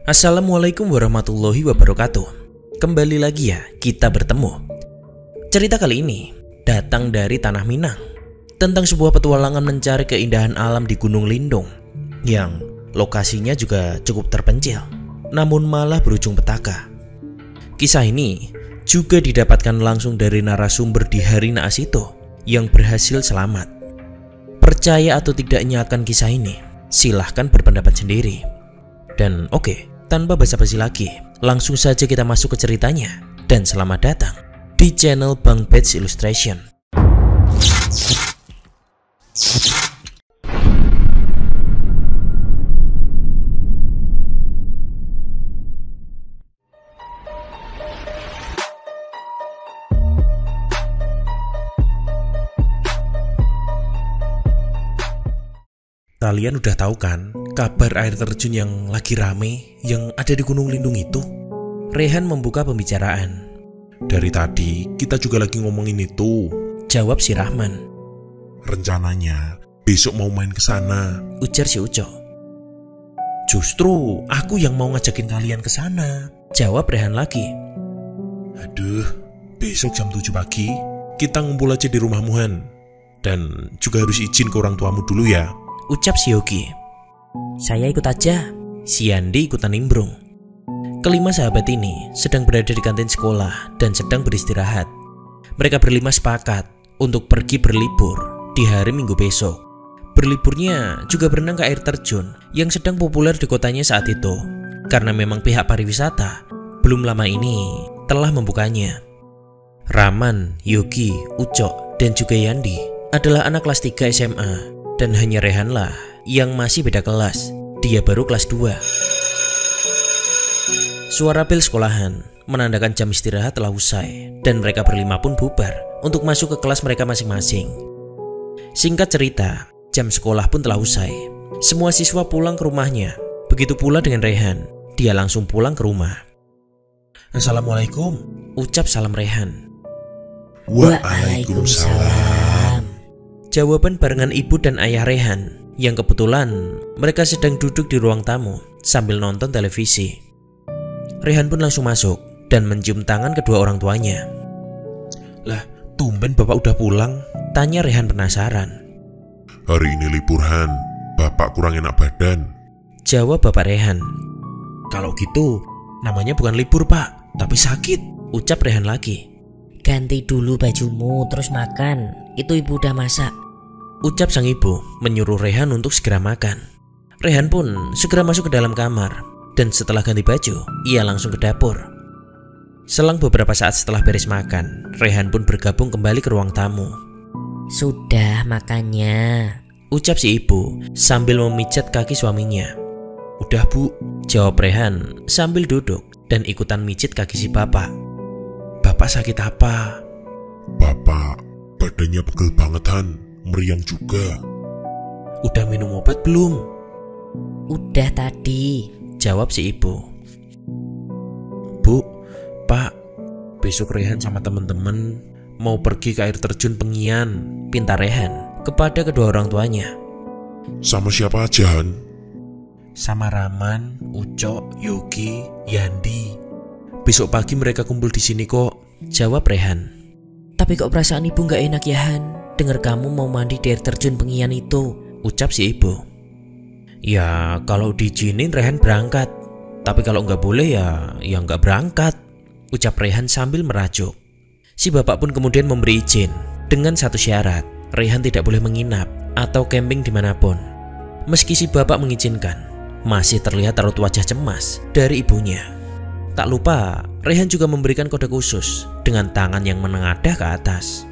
Assalamualaikum warahmatullahi wabarakatuh. Kembali lagi ya, kita bertemu. Cerita kali ini datang dari Tanah Minang, tentang sebuah petualangan mencari keindahan alam di Gunung Lindung yang lokasinya juga cukup terpencil, namun malah berujung petaka. Kisah ini juga didapatkan langsung dari narasumber di hari naas itu yang berhasil selamat. Percaya atau tidaknya akan kisah ini, silahkan berpendapat sendiri. Dan oke, tanpa basa-basi lagi, langsung saja kita masuk ke ceritanya. Dan selamat datang di channel Bang Bets Illustration. Kalian udah tahu kan kabar air terjun yang lagi rame yang ada di Gunung Lindung itu? Rehan membuka pembicaraan. Dari tadi kita juga lagi ngomongin itu, jawab si Rahman. Rencananya besok mau main ke sana, ujar si Uco. Justru aku yang mau ngajakin kalian ke sana, jawab Rehan lagi. Aduh, besok jam 7 pagi kita ngumpul aja di rumah Muhan. Dan juga harus izin ke orang tuamu dulu ya, ucap si Yogi. Saya ikut aja, si Andi ikutan nimbrung. Kelima sahabat ini sedang berada di kantin sekolah dan sedang beristirahat. Mereka berlima sepakat untuk pergi berlibur di hari Minggu besok. Berliburnya juga berenang ke air terjun yang sedang populer di kotanya saat itu, karena memang pihak pariwisata belum lama ini telah membukanya. Rahman, Yogi, Ucok, dan juga Yandi adalah anak kelas 3 SMA. Dan hanya Rehanlah yang masih beda kelas. Dia baru kelas 2. Suara bel sekolahan menandakan jam istirahat telah usai, dan mereka berlima pun bubar untuk masuk ke kelas mereka masing-masing. Singkat cerita, jam sekolah pun telah usai. Semua siswa pulang ke rumahnya. Begitu pula dengan Rehan. Dia langsung pulang ke rumah. Assalamualaikum, ucap salam Rehan. Waalaikumsalam, jawaban barengan ibu dan ayah Rehan, yang kebetulan mereka sedang duduk di ruang tamu sambil nonton televisi. Rehan pun langsung masuk dan mencium tangan kedua orang tuanya. Lah, tumben bapak udah pulang? Tanya Rehan penasaran. Hari ini libur Han, bapak kurang enak badan, jawab bapak Rehan. Kalau gitu, namanya bukan libur pak, tapi sakit, ucap Rehan lagi. Ganti dulu bajumu terus makan, itu ibu udah masak, ucap sang ibu menyuruh Rehan untuk segera makan. Rehan pun segera masuk ke dalam kamar, dan setelah ganti baju, ia langsung ke dapur. Selang beberapa saat setelah beres makan, Rehan pun bergabung kembali ke ruang tamu. Sudah makannya, ucap si ibu sambil memijat kaki suaminya. Udah bu, jawab Rehan sambil duduk dan ikutan mijit kaki si bapak. Bapak sakit apa? Bapak badannya pegel banget Han, meriang juga. Udah minum obat belum? Udah tadi, jawab si ibu. Bu, pak, besok Rehan sama temen-temen mau pergi ke air terjun Pengian, pinta Rehan kepada kedua orang tuanya. Sama siapa aja Han? Sama Rahman, Ucok, Yogi, Yandi. Besok pagi mereka kumpul di sini kok, jawab Rehan. Tapi kok perasaan ibu gak enak ya Han, dengar kamu mau mandi di air terjun Pengian itu, ucap si ibu. Ya kalau diizinin Rehan berangkat, tapi kalau nggak boleh ya nggak berangkat, ucap Rehan sambil merajuk. Si bapak pun kemudian memberi izin dengan satu syarat, Rehan tidak boleh menginap atau camping dimanapun. Meski si bapak mengizinkan, masih terlihat raut wajah cemas dari ibunya. Tak lupa, Rehan juga memberikan kode khusus dengan tangan yang menengadah ke atas.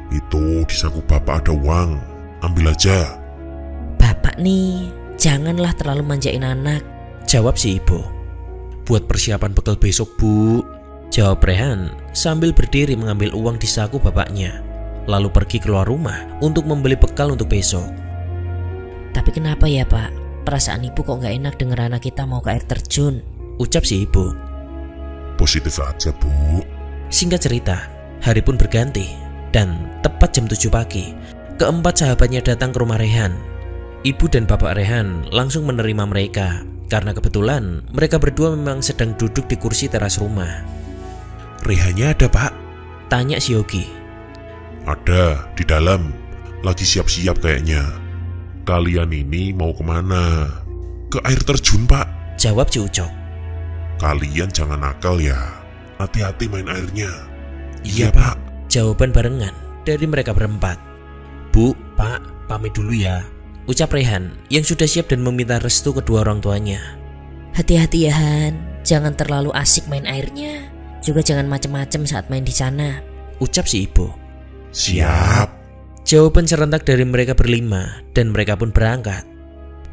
Itu di saku bapak ada uang, ambil aja. Bapak nih, janganlah terlalu manjain anak, jawab si ibu. Buat persiapan bekal besok bu, jawab Rehan sambil berdiri mengambil uang di saku bapaknya, lalu pergi keluar rumah untuk membeli bekal untuk besok. Tapi kenapa ya pak, perasaan ibu kok gak enak denger anak kita mau ke air terjun, ucap si ibu. Positif aja bu. Singkat cerita, hari pun berganti, dan tepat jam 7 pagi, keempat sahabatnya datang ke rumah Rehan. Ibu dan bapak Rehan langsung menerima mereka karena kebetulan mereka berdua memang sedang duduk di kursi teras rumah. Rehannya ada, Pak? Tanya si Yogi. Ada, di dalam. Lagi siap-siap kayaknya. Kalian ini mau kemana? Ke air terjun, Pak. Jawab si Ucok. Kalian jangan nakal ya. Hati-hati main airnya. Iya, Pak. Jawaban barengan dari mereka berempat. Bu, Pak, pamit dulu ya, ucap Rehan yang sudah siap dan meminta restu kedua orang tuanya. Hati-hati ya Han, jangan terlalu asik main airnya. Juga jangan macem-macem saat main di sana, ucap si ibu. Siap. Jawaban serentak dari mereka berlima dan mereka pun berangkat.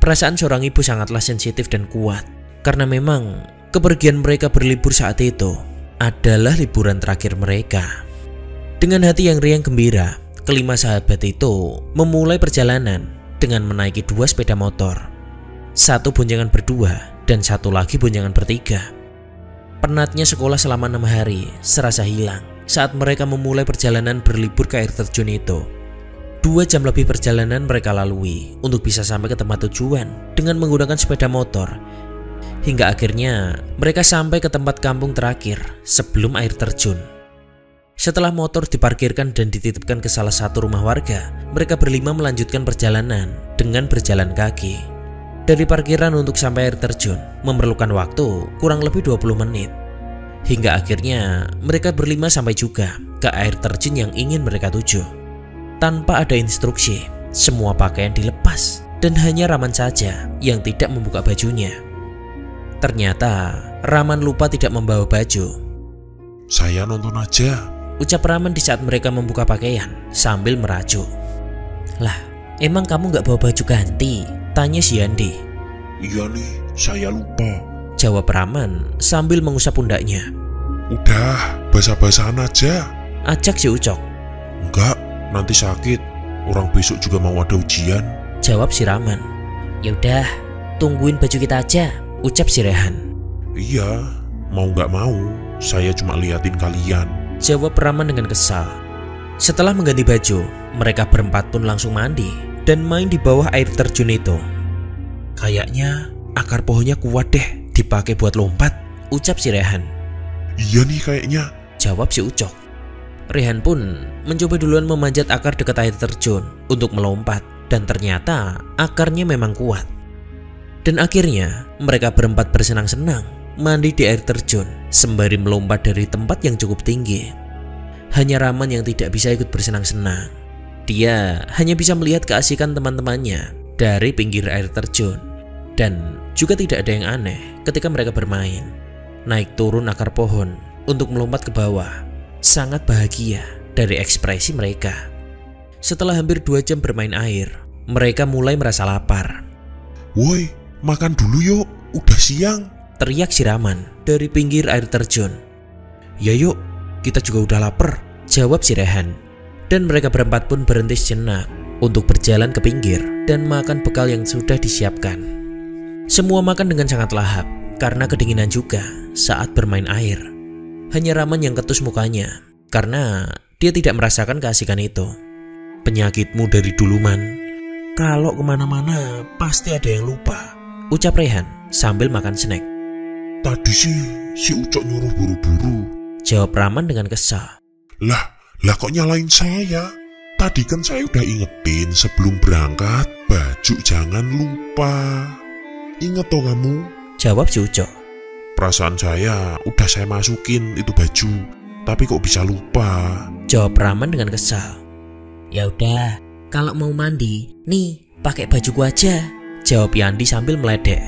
Perasaan seorang ibu sangatlah sensitif dan kuat karena memang kepergian mereka berlibur saat itu adalah liburan terakhir mereka. Dengan hati yang riang gembira, kelima sahabat itu memulai perjalanan dengan menaiki 2 sepeda motor. 1 boncengan berdua dan 1 lagi boncengan bertiga. Penatnya sekolah selama 6 hari serasa hilang saat mereka memulai perjalanan berlibur ke air terjun itu. 2 jam lebih perjalanan mereka lalui untuk bisa sampai ke tempat tujuan dengan menggunakan sepeda motor. Hingga akhirnya mereka sampai ke tempat kampung terakhir sebelum air terjun. Setelah motor diparkirkan dan dititipkan ke salah satu rumah warga, mereka berlima melanjutkan perjalanan dengan berjalan kaki. Dari parkiran untuk sampai air terjun memerlukan waktu kurang lebih 20 menit. Hingga akhirnya mereka berlima sampai juga ke air terjun yang ingin mereka tuju. Tanpa ada instruksi, semua pakaian dilepas dan hanya Rahman saja yang tidak membuka bajunya. Ternyata Rahman lupa tidak membawa baju. Saya nonton aja, ucap Rahman di saat mereka membuka pakaian sambil merajuk. Lah, emang kamu gak bawa baju ganti? Tanya si Yandi. Iya nih, saya lupa, jawab Rahman sambil mengusap pundaknya. Udah, basah-basahan aja, ajak si Ucok. Enggak, nanti sakit. Orang besok juga mau ada ujian, jawab si Rahman. Yaudah, tungguin baju kita aja, ucap si Rehan. Iya, mau gak mau, saya cuma liatin kalian, jawab Rahman dengan kesal. Setelah mengganti baju, mereka berempat pun langsung mandi dan main di bawah air terjun itu. Kayaknya akar pohonnya kuat deh dipakai buat lompat, ucap si Rehan. Iya nih kayaknya, jawab si Ucok. Rehan pun mencoba duluan memanjat akar dekat air terjun untuk melompat dan ternyata akarnya memang kuat. Dan akhirnya mereka berempat bersenang-senang mandi di air terjun sembari melompat dari tempat yang cukup tinggi. Hanya Rahman yang tidak bisa ikut bersenang-senang. Dia hanya bisa melihat keasikan teman-temannya dari pinggir air terjun. Dan juga tidak ada yang aneh ketika mereka bermain, naik turun akar pohon untuk melompat ke bawah. Sangat bahagia dari ekspresi mereka. Setelah hampir 2 jam bermain air, mereka mulai merasa lapar. Woi, makan dulu yuk, udah siang, teriak si Rahman dari pinggir air terjun. Ya yuk, kita juga udah lapar, jawab si Rehan. Dan mereka berempat pun berhenti sejenak untuk berjalan ke pinggir dan makan bekal yang sudah disiapkan. Semua makan dengan sangat lahap karena kedinginan juga saat bermain air. Hanya Rahman yang ketus mukanya karena dia tidak merasakan keasikan itu. Penyakitmu dari dulu Man, kalau kemana-mana pasti ada yang lupa, ucap Rehan sambil makan snack. Tadi sih si Ucok nyuruh buru-buru, jawab Rahman dengan kesal. Lah kok nyalain saya? Tadi kan saya udah ingetin sebelum berangkat, baju jangan lupa. Ingat toh kamu? Jawab si Ucok. Perasaan saya udah saya masukin itu baju, tapi kok bisa lupa? Jawab Rahman dengan kesal. Ya udah, kalau mau mandi, nih pakai bajuku aja, jawab Yandi sambil meledek.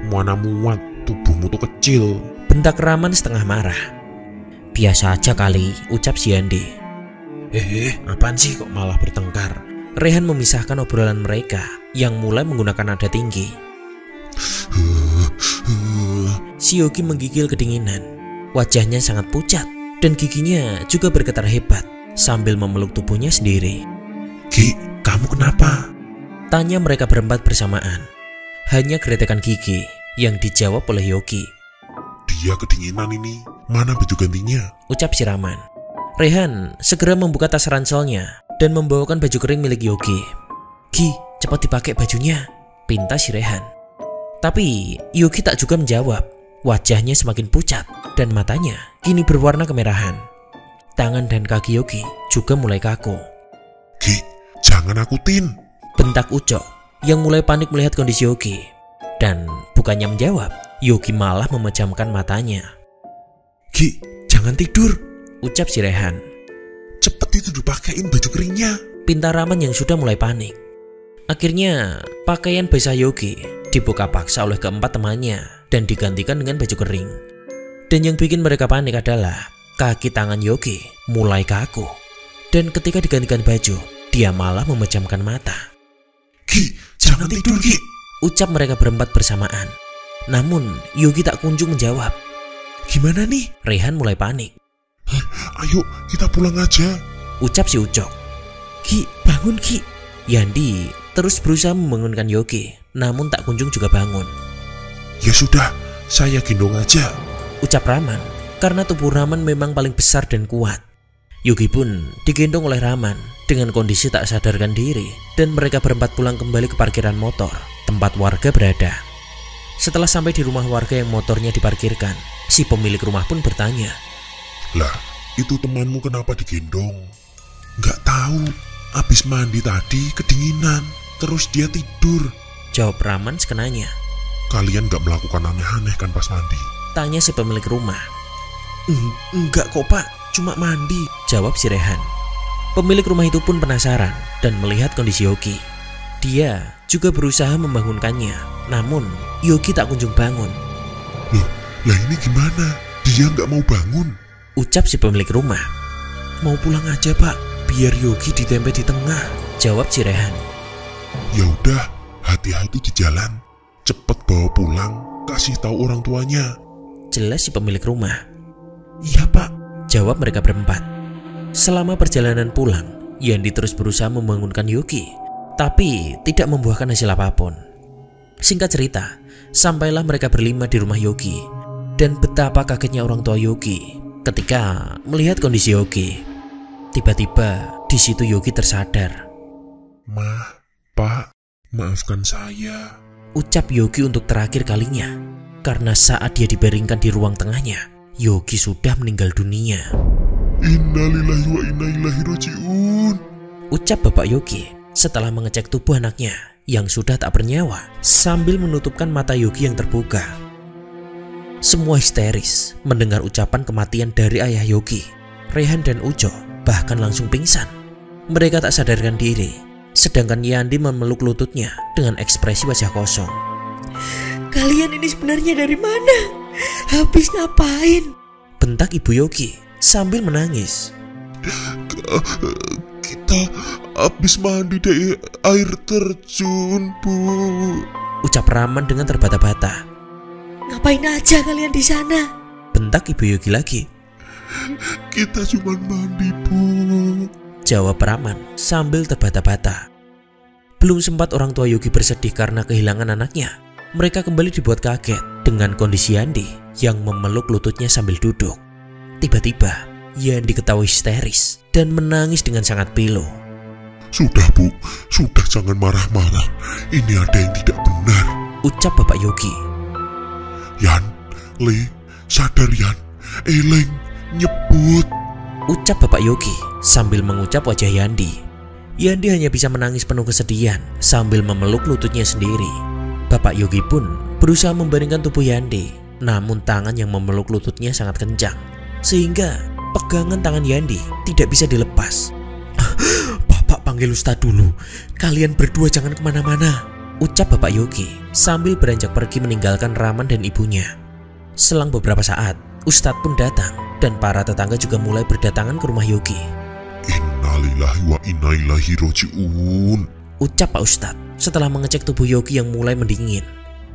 Mana muat, tubuhmu tuh kecil, bentak Rahman setengah marah. Biasa aja kali, ucap si Yandi. Apaan sih kok malah bertengkar? Rehan memisahkan obrolan mereka yang mulai menggunakan nada tinggi. Si Yogi menggigil kedinginan. Wajahnya sangat pucat dan giginya juga bergetar hebat sambil memeluk tubuhnya sendiri. Ki, kamu kenapa? Tanya mereka berempat bersamaan. Hanya geretekan gigi yang dijawab oleh Yogi. Dia kedinginan ini, mana baju gantinya? Ucap si Rahman. Rehan segera membuka tas ranselnya dan membawakan baju kering milik Yogi. Ki, cepat dipakai bajunya, pinta si Rehan. Tapi Yogi tak juga menjawab. Wajahnya semakin pucat dan matanya kini berwarna kemerahan. Tangan dan kaki Yogi juga mulai kaku. Ki, jangan nakutin. Bentak Ucok yang mulai panik melihat kondisi Yogi. Dan bukannya menjawab, Yogi malah memejamkan matanya. Ki, jangan tidur. Ucap si Rehan. Cepet itu dipakein baju keringnya. Pinta Raman yang sudah mulai panik. Akhirnya pakaian basah Yogi dibuka paksa oleh keempat temannya dan digantikan dengan baju kering. Dan yang bikin mereka panik adalah kaki tangan Yogi mulai kaku. Dan ketika digantikan baju, dia malah memejamkan mata. Ki, jangan tidur Ki. Ucap mereka berempat bersamaan. Namun Yogi tak kunjung menjawab. Gimana nih? Rehan mulai panik. Ayo kita pulang aja. Ucap si Ucok. Ki, bangun Ki. Yandi terus berusaha membangunkan Yogi, namun tak kunjung juga bangun. Ya sudah, saya gendong aja. Ucap Raman, karena tubuh Raman memang paling besar dan kuat. Yogi pun digendong oleh Raman dengan kondisi tak sadarkan diri, dan mereka berempat pulang kembali ke parkiran motor tempat warga berada. Setelah sampai di rumah warga yang motornya diparkirkan, si pemilik rumah pun bertanya. Lah, itu temanmu kenapa digendong? Nggak tahu, habis mandi tadi kedinginan, terus dia tidur. Jawab Raman sekenanya. Kalian nggak melakukan aneh-aneh kan pas mandi? Tanya si pemilik rumah. Enggak kok pak, cuma mandi. Jawab si Rehan. Pemilik rumah itu pun penasaran dan melihat kondisi Yogi. Dia juga berusaha membangunkannya, namun Yogi tak kunjung bangun. Loh, lah ini gimana? Dia nggak mau bangun. Ucap si pemilik rumah. Mau pulang aja pak, biar Yogi ditempe di tengah. Jawab si Rehan. Ya udah, hati-hati di jalan. Cepet bawa pulang, kasih tahu orang tuanya. Jelas si pemilik rumah. Iya pak. Jawab mereka berempat. Selama perjalanan pulang, Yandi terus berusaha membangunkan Yogi, tapi tidak membuahkan hasil apapun. Singkat cerita, sampailah mereka berlima di rumah Yogi. Dan betapa kagetnya orang tua Yogi ketika melihat kondisi Yogi. Tiba-tiba di situ Yogi tersadar. Mah, pak, maafkan saya. Ucap Yogi untuk terakhir kalinya. Karena saat dia dibaringkan di ruang tengahnya, Yogi sudah meninggal dunia. Innalillahi wa inna ilaihi raji'un. Ucap Bapak Yogi setelah mengecek tubuh anaknya yang sudah tak bernyawa sambil menutupkan mata Yogi yang terbuka. Semua histeris mendengar ucapan kematian dari ayah Yogi. Rehan dan Ujo bahkan langsung pingsan. Mereka tak sadarkan diri, sedangkan Yandi memeluk lututnya dengan ekspresi wajah kosong. Kalian ini sebenarnya dari mana? Habis ngapain? Bentak Ibu Yogi sambil menangis. Kita habis mandi dari air terjun, Bu. Ucap Raman dengan terbata-bata. Ngapain aja kalian di sana? Bentak Ibu Yogi lagi. Kita cuma mandi, Bu. Jawab Raman sambil terbata-bata. Belum sempat orang tua Yogi bersedih karena kehilangan anaknya, mereka kembali dibuat kaget dengan kondisi Yandi yang memeluk lututnya sambil duduk. Tiba-tiba, Yandi ketawa histeris dan menangis dengan sangat pilu. Sudah, Bu. Sudah, jangan marah-marah. Ini ada yang tidak benar. Ucap Bapak Yogi. Yan, Le, sadar Yan. Eleng, nyebut. Ucap Bapak Yogi sambil mengucap wajah Yandi. Yandi hanya bisa menangis penuh kesedihan sambil memeluk lututnya sendiri. Bapak Yogi pun berusaha membaringkan tubuh Yandi, namun tangan yang memeluk lututnya sangat kencang, sehingga pegangan tangan Yandi tidak bisa dilepas. Bapak panggil Ustadz dulu, kalian berdua jangan kemana-mana. Ucap Bapak Yogi sambil beranjak pergi meninggalkan Raman dan ibunya. Selang beberapa saat, Ustadz pun datang dan para tetangga juga mulai berdatangan ke rumah Yogi. Innalillahi wa inna ilaihi raji'un. Ucap Pak Ustadz setelah mengecek tubuh Yogi yang mulai mendingin.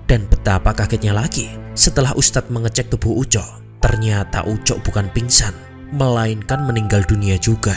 Dan betapa kagetnya lagi setelah Ustadz mengecek tubuh Uco. Ternyata Uco bukan pingsan, melainkan meninggal dunia juga.